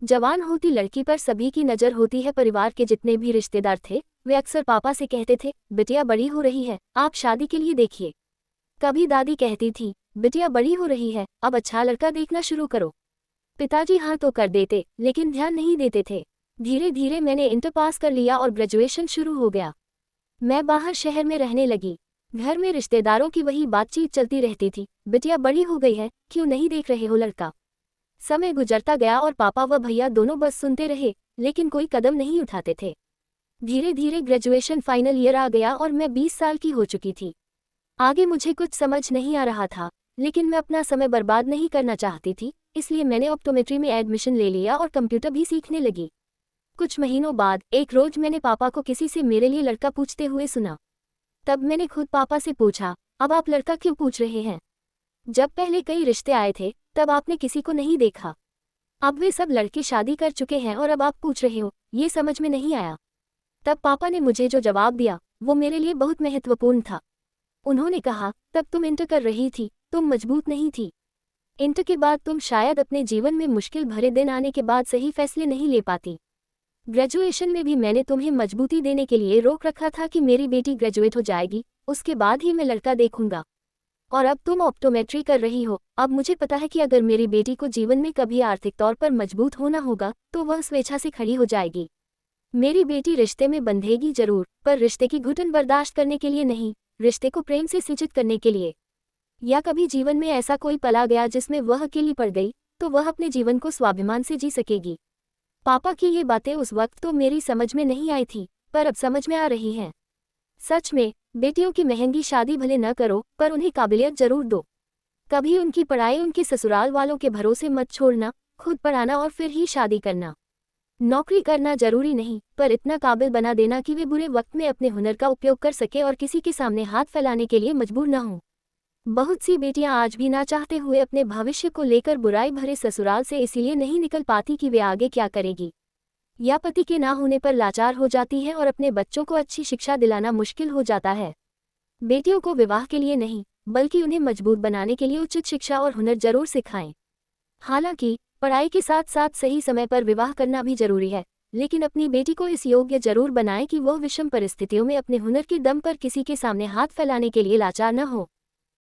जवान होती लड़की पर सभी की नज़र होती है। परिवार के जितने भी रिश्तेदार थे वे अक्सर पापा से कहते थे, बिटिया बड़ी हो रही है, आप शादी के लिए देखिए। कभी दादी कहती थी, बिटिया बड़ी हो रही है, अब अच्छा लड़का देखना शुरू करो। पिताजी हाँ तो कर देते लेकिन ध्यान नहीं देते थे। धीरे धीरे मैंने इंटर पास कर लिया और ग्रेजुएशन शुरू हो गया। मैं बाहर शहर में रहने लगी। घर में रिश्तेदारों की वही बातचीत चलती रहती थी, बिटिया बड़ी हो गई है, क्यों नहीं देख रहे हो लड़का। समय गुजरता गया और पापा व भैया दोनों बस सुनते रहे, लेकिन कोई कदम नहीं उठाते थे। धीरे धीरे ग्रेजुएशन फाइनल ईयर आ गया और मैं 20 साल की हो चुकी थी। आगे मुझे कुछ समझ नहीं आ रहा था, लेकिन मैं अपना समय बर्बाद नहीं करना चाहती थी, इसलिए मैंने ऑप्टोमेट्री में एडमिशन ले लिया और कंप्यूटर भी सीखने लगी। कुछ महीनों बाद एक रोज मैंने पापा को किसी से मेरे लिए लड़का पूछते हुए सुना। तब मैंने खुद पापा से पूछा, अब आप लड़का क्यों पूछ रहे हैं? जब पहले कई रिश्ते आए थे तब आपने किसी को नहीं देखा। अब वे सब लड़के शादी कर चुके हैं और अब आप पूछ रहे हो, ये समझ में नहीं आया। तब पापा ने मुझे जो जवाब दिया वो मेरे लिए बहुत महत्वपूर्ण था। उन्होंने कहा, तब तुम इंटर कर रही थी, तुम मजबूत नहीं थी। इंटर के बाद तुम शायद अपने जीवन में मुश्किल भरे दिन आने के बाद सही फैसले नहीं ले पाती। ग्रेजुएशन में भी मैंने तुम्हें मजबूती देने के लिए रोक रखा था कि मेरी बेटी ग्रेजुएट हो जाएगी, उसके बाद ही मैं लड़का देखूंगा। और अब तुम ऑप्टोमेट्री कर रही हो। अब मुझे पता है कि अगर मेरी बेटी को जीवन में कभी आर्थिक तौर पर मजबूत होना होगा तो वह स्वेच्छा से खड़ी हो जाएगी। मेरी बेटी रिश्ते में बंधेगी जरूर, पर रिश्ते की घुटन बर्दाश्त करने के लिए नहीं, रिश्ते को प्रेम से सिंचित करने के लिए। या कभी जीवन में ऐसा कोई पल आ गया जिसमें वह अकेली पड़ गई, तो वह अपने जीवन को स्वाभिमान से जी सकेगी। पापा की ये बातें उस वक्त तो मेरी समझ में नहीं आई थी, पर अब समझ में आ रही हैं। सच में, बेटियों की महंगी शादी भले न करो, पर उन्हें काबिलियत जरूर दो। कभी उनकी पढ़ाई उनके ससुराल वालों के भरोसे मत छोड़ना, खुद पढ़ाना और फिर ही शादी करना। नौकरी करना जरूरी नहीं, पर इतना काबिल बना देना कि वे बुरे वक्त में अपने हुनर का उपयोग कर सके और किसी के सामने हाथ फैलाने के लिए मजबूर न हों। बहुत सी बेटियां आज भी ना चाहते हुए अपने भविष्य को लेकर बुराई भरे ससुराल से इसीलिए नहीं निकल पाती कि वे आगे क्या करेगी, या पति के ना होने पर लाचार हो जाती हैं और अपने बच्चों को अच्छी शिक्षा दिलाना मुश्किल हो जाता है। बेटियों को विवाह के लिए नहीं, बल्कि उन्हें मजबूत बनाने के लिए उचित शिक्षा और हुनर जरूर सिखाएं। हालांकि पढ़ाई के साथ साथ सही समय पर विवाह करना भी जरूरी है, लेकिन अपनी बेटी को इस योग्य जरूर बनाएं कि वह विषम परिस्थितियों में अपने हुनर के दम पर किसी के सामने हाथ फैलाने के लिए लाचार न हो।